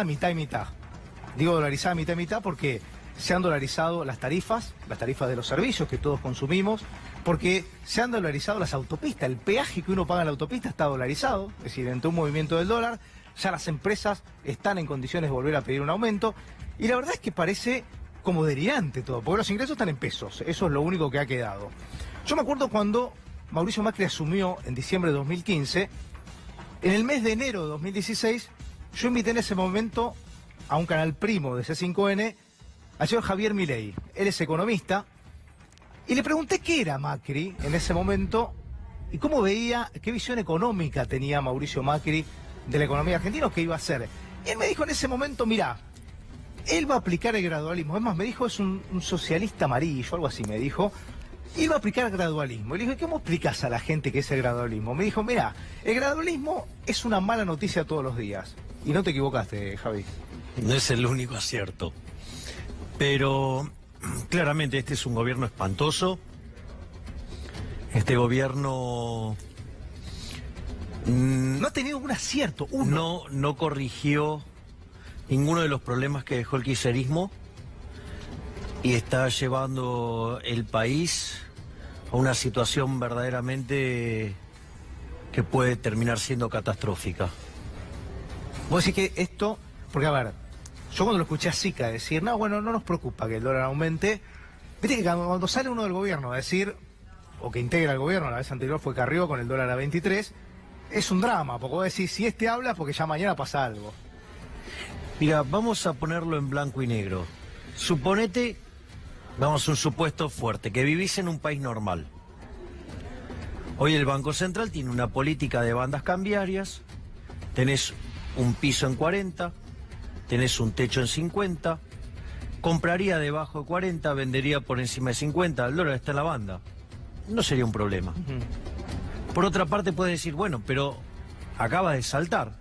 mitad y mitad. Digo dolarizada mitad y mitad porque se han dolarizado las tarifas de los servicios que todos consumimos, porque se han dolarizado las autopistas. El peaje que uno paga en la autopista está dolarizado, es decir, entre un movimiento del dólar, ya las empresas están en condiciones de volver a pedir un aumento, y la verdad es que parece como delirante todo, porque los ingresos están en pesos, eso es lo único que ha quedado. Yo me acuerdo cuando Mauricio Macri asumió en diciembre de 2015, en el mes de enero de 2016, yo invité en ese momento a un canal primo de C5N, al señor Javier Milei. Él es economista, y le pregunté qué era Macri en ese momento y cómo veía, qué visión económica tenía Mauricio Macri de la economía argentina o qué iba a hacer. Y él me dijo en ese momento, mirá, él va a aplicar el gradualismo. Es más, me dijo, es un socialista amarillo, algo así me dijo. Él va a aplicar el gradualismo. Y le dije, ¿cómo explicás a la gente qué es el gradualismo? Me dijo, mirá, el gradualismo es una mala noticia todos los días. Y no te equivocaste, Javi. No es el único acierto. Pero claramente este es un gobierno espantoso. Este gobierno no ha tenido un acierto, uno. No corrigió ninguno de los problemas que dejó el kirchnerismo y está llevando el país a una situación verdaderamente que puede terminar siendo catastrófica. Vos decís que esto, porque a ver, yo cuando lo escuché a Sica decir, no, bueno, no nos preocupa que el dólar aumente, viste que cuando sale uno del gobierno a decir, o que integra el gobierno, la vez anterior fue Carrió con el dólar a 23, es un drama, porque vos decís, si este habla, porque ya mañana pasa algo. Mira, vamos a ponerlo en blanco y negro. Suponete, vamos a un supuesto fuerte, que vivís en un país normal. Hoy el Banco Central tiene una política de bandas cambiarias, tenés un piso en 40, tenés un techo en 50, compraría debajo de 40, vendería por encima de 50, el dólar está en la banda. No sería un problema. Por otra parte puedes decir, bueno, pero acaba de saltar.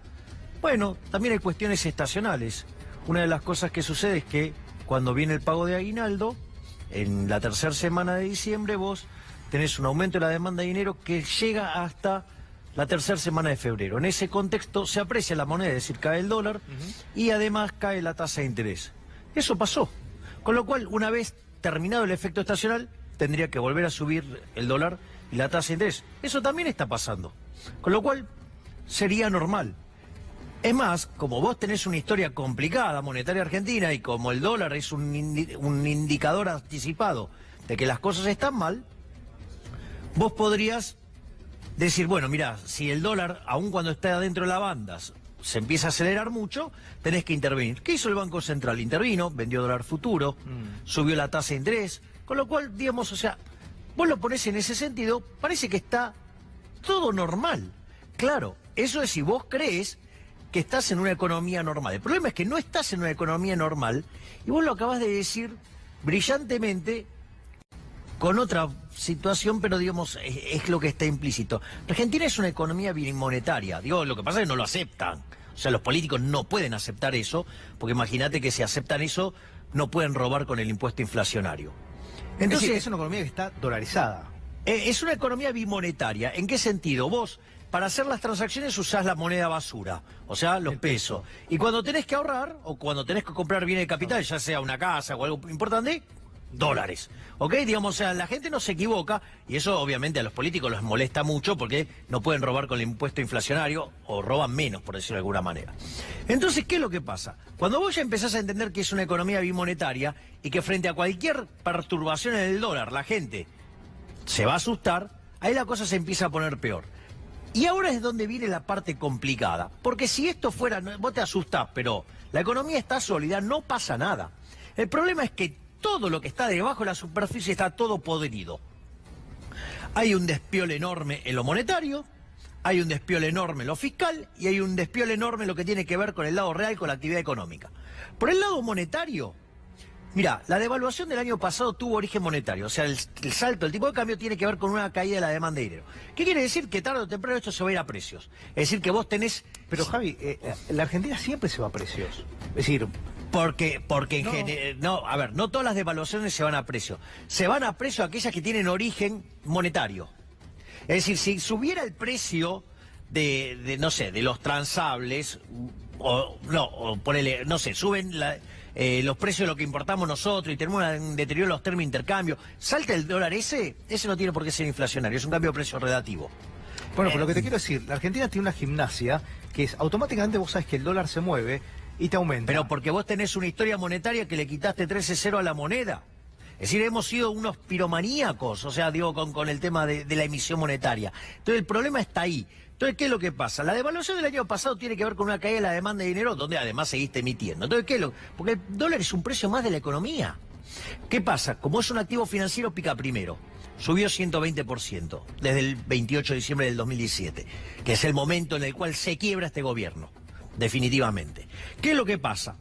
Bueno, también hay cuestiones estacionales. Una de las cosas que sucede es que cuando viene el pago de aguinaldo, en la tercera semana de diciembre vos tenés un aumento de la demanda de dinero que llega hasta la tercera semana de febrero. En ese contexto se aprecia la moneda, es decir, cae el dólar y además cae la tasa de interés. Eso pasó. Con lo cual, una vez terminado el efecto estacional, tendría que volver a subir el dólar y la tasa de interés. Eso también está pasando. Con lo cual, sería normal. Es más, como vos tenés una historia complicada monetaria argentina y como el dólar es un indicador anticipado de que las cosas están mal, vos podrías decir, bueno, mirá, si el dólar, aun cuando está dentro de la banda, se empieza a acelerar mucho, tenés que intervenir. ¿Qué hizo el Banco Central? Intervino, vendió dólar futuro, subió la tasa de interés, con lo cual, digamos, o sea, vos lo ponés en ese sentido, parece que está todo normal. Claro, eso es si vos crees que estás en una economía normal. El problema es que no estás en una economía normal y vos lo acabas de decir brillantemente con otra situación, pero digamos, es lo que está implícito. Argentina es una economía bimonetaria. Digo, lo que pasa es que no lo aceptan. O sea, los políticos no pueden aceptar eso, porque imagínate que si aceptan eso, no pueden robar con el impuesto inflacionario. Entonces, es una economía que está dolarizada. Es una economía bimonetaria. ¿En qué sentido? Vos, para hacer las transacciones usás la moneda basura, o sea, los pesos. Y cuando tenés que ahorrar, o cuando tenés que comprar bienes de capital, ya sea una casa o algo importante, dólares. ¿Ok? Digamos, o sea, la gente no se equivoca, y eso obviamente a los políticos les molesta mucho porque no pueden robar con el impuesto inflacionario, o roban menos, por decirlo de alguna manera. Entonces, ¿qué es lo que pasa? Cuando vos ya empezás a entender que es una economía bimonetaria, y que frente a cualquier perturbación en el dólar, la gente se va a asustar, ahí la cosa se empieza a poner peor. Y ahora es donde viene la parte complicada, porque si esto fuera, vos te asustás, pero la economía está sólida, no pasa nada. El problema es que todo lo que está debajo de la superficie está todo podrido. Hay un despiole enorme en lo monetario, hay un despiole enorme en lo fiscal y hay un despiole enorme en lo que tiene que ver con el lado real, con la actividad económica. Por el lado monetario, mira, la devaluación del año pasado tuvo origen monetario, o sea, el salto del tipo de cambio tiene que ver con una caída de la demanda de dinero. ¿Qué quiere decir? Que tarde o temprano esto se va a ir a precios. Es decir, que vos tenés... Pero Javi, la Argentina siempre se va a precios. Es decir... Porque en general, no, a ver, no todas las devaluaciones se van a precio. Se van a precio aquellas que tienen origen monetario. Es decir, si subiera el precio no sé, de los transables, o no, o ponele, no sé, suben los precios de lo que importamos nosotros y tenemos un deterioro de los términos de intercambio, salta el dólar ese no tiene por qué ser inflacionario, es un cambio de precio relativo. Bueno, pero lo que te quiero decir, la Argentina tiene una gimnasia que es automáticamente vos sabés que el dólar se mueve y te aumenta. Pero porque vos tenés una historia monetaria que le quitaste 13-0 a la moneda. Es decir, hemos sido unos piromaníacos, o sea, digo, con el tema de la emisión monetaria. Entonces, el problema está ahí. Entonces, ¿qué es lo que pasa? La devaluación del año pasado tiene que ver con una caída de la demanda de dinero, donde además seguiste emitiendo. Entonces, ¿qué es lo? Porque el dólar es un precio más de la economía. ¿Qué pasa? Como es un activo financiero, pica primero. Subió 120% desde el 28 de diciembre del 2017, que es el momento en el cual se quiebra este gobierno, definitivamente. ¿Qué es lo que pasa?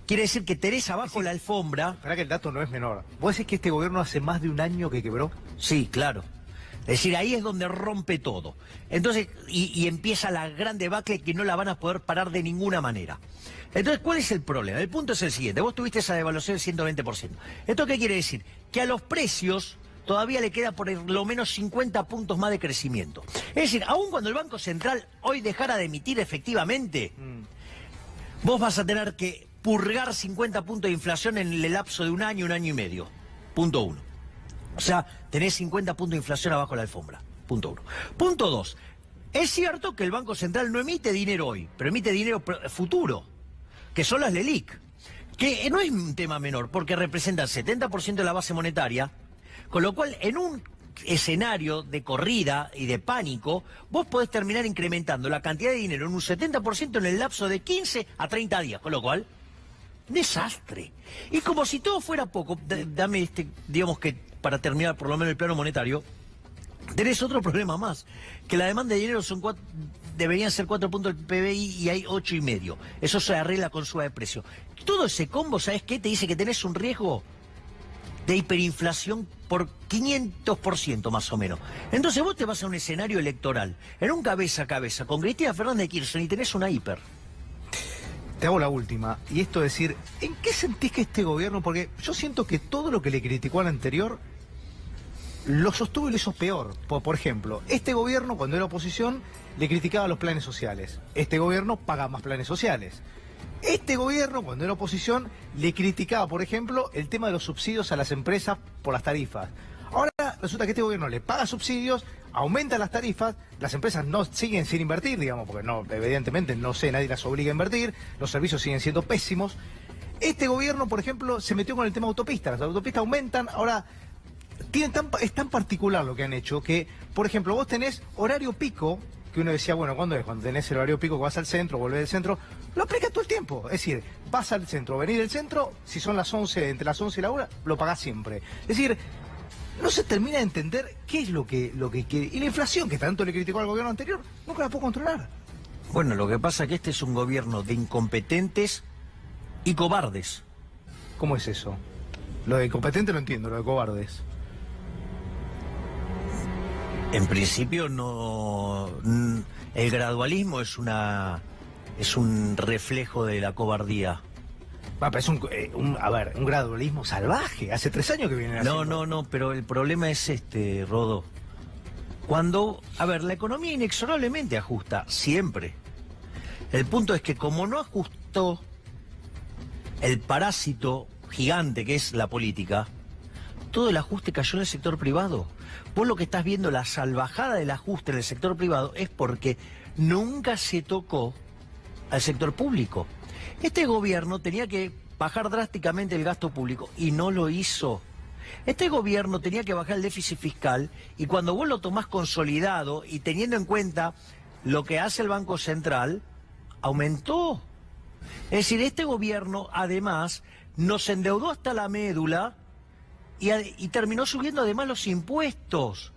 Quiere decir que tenés abajo la alfombra... Esperá que el dato no es menor. ¿Vos decís que este gobierno hace más de un año que quebró? Sí, claro. Es decir, ahí es donde rompe todo. Entonces, y empieza la gran debacle que no la van a poder parar de ninguna manera. Entonces, ¿cuál es el problema? El punto es el siguiente. Vos tuviste esa devaluación del 120%. ¿Esto qué quiere decir? Que a los precios todavía le queda por lo menos 50 puntos más de crecimiento. Es decir, aun cuando el Banco Central hoy dejara de emitir efectivamente, vos vas a tener que purgar 50 puntos de inflación en el lapso de un año y medio. Punto 1. O sea, tenés 50 puntos de inflación abajo de la alfombra. Punto 1. Punto 2. Es cierto que el Banco Central no emite dinero hoy, pero emite dinero futuro, que son las LELIQ, que no es un tema menor, porque representan 70% de la base monetaria, con lo cual en un escenario de corrida y de pánico, vos podés terminar incrementando la cantidad de dinero en un 70% en el lapso de 15 a 30 días, con lo cual... desastre. Y como si todo fuera poco, dame digamos que para terminar por lo menos el plano monetario, tenés otro problema más, que la demanda de dinero deberían ser 4 puntos del PBI y hay 8,5. Eso se arregla con suba de precio. Todo ese combo, ¿sabes qué? Te dice que tenés un riesgo de hiperinflación por 500% más o menos. Entonces vos te vas a un escenario electoral, en un cabeza a cabeza, con Cristina Fernández de Kirchner y tenés una hiper. Te hago la última, y esto es decir, ¿en qué sentís que este gobierno, porque yo siento que todo lo que le criticó al anterior, lo sostuvo y lo hizo peor? Por ejemplo, este gobierno cuando era oposición le criticaba los planes sociales, este gobierno paga más planes sociales. Este gobierno cuando era oposición le criticaba, por ejemplo, el tema de los subsidios a las empresas por las tarifas. Ahora resulta que este gobierno le paga subsidios, aumenta las tarifas, las empresas no siguen sin invertir, digamos, porque no, evidentemente no sé, nadie las obliga a invertir, los servicios siguen siendo pésimos. Este gobierno, por ejemplo, se metió con el tema autopistas, las autopistas aumentan, ahora es tan particular lo que han hecho que, por ejemplo, vos tenés horario pico, que uno decía, bueno, ¿cuándo es? Cuando tenés el horario pico que vas al centro, volvés del centro, lo aplicas todo el tiempo. Es decir, vas al centro, venís del centro, si son las 11, entre las 11 y la 1, lo pagás siempre. Es decir, no se termina de entender qué es lo que quiere. Y la inflación, que tanto le criticó al gobierno anterior, nunca la pudo controlar. Bueno, lo que pasa es que este es un gobierno de incompetentes y cobardes. ¿Cómo es eso? Lo de incompetente lo entiendo, lo de cobardes. En principio no... El gradualismo es un reflejo de la cobardía. Pero es un gradualismo salvaje. Hace 3 años que vienen haciendo. No, pero el problema es Rodo. La economía inexorablemente ajusta, siempre. El punto es que como no ajustó el parásito gigante que es la política, todo el ajuste cayó en el sector privado. Vos lo que estás viendo, la salvajada del ajuste en el sector privado, es porque nunca se tocó al sector público. Este gobierno tenía que bajar drásticamente el gasto público y no lo hizo. Este gobierno tenía que bajar el déficit fiscal y cuando vos lo tomás consolidado y teniendo en cuenta lo que hace el Banco Central, aumentó. Es decir, este gobierno además nos endeudó hasta la médula y terminó subiendo además los impuestos.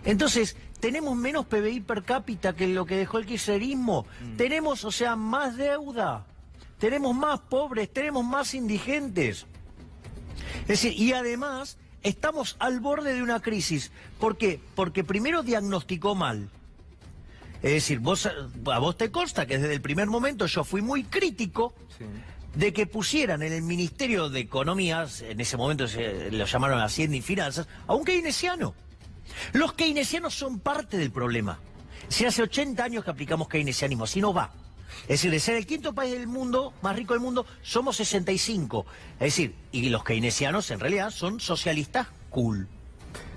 Entonces, tenemos menos PBI per cápita que lo que dejó el kirchnerismo. Tenemos, más deuda. Tenemos más pobres, tenemos más indigentes. Es decir, y además estamos al borde de una crisis. ¿Por qué? Porque primero diagnosticó mal. Es decir, a vos te consta que desde el primer momento yo fui muy crítico de que pusieran en el Ministerio de Economía, en ese momento lo llamaron Hacienda y Finanzas, a un keynesiano. Los keynesianos son parte del problema. Si hace 80 años que aplicamos keynesianismo, así no va. Es decir, de ser el quinto país del mundo, más rico del mundo, somos 65. Es decir, y los keynesianos en realidad son socialistas cool.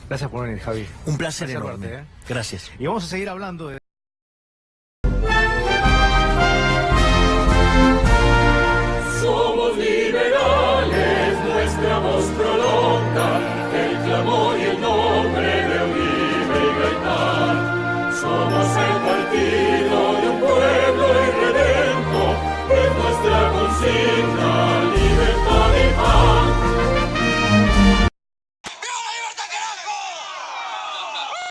Gracias por venir, Javi. Un placer Gracias enorme. verte, Gracias. Y vamos a seguir hablando de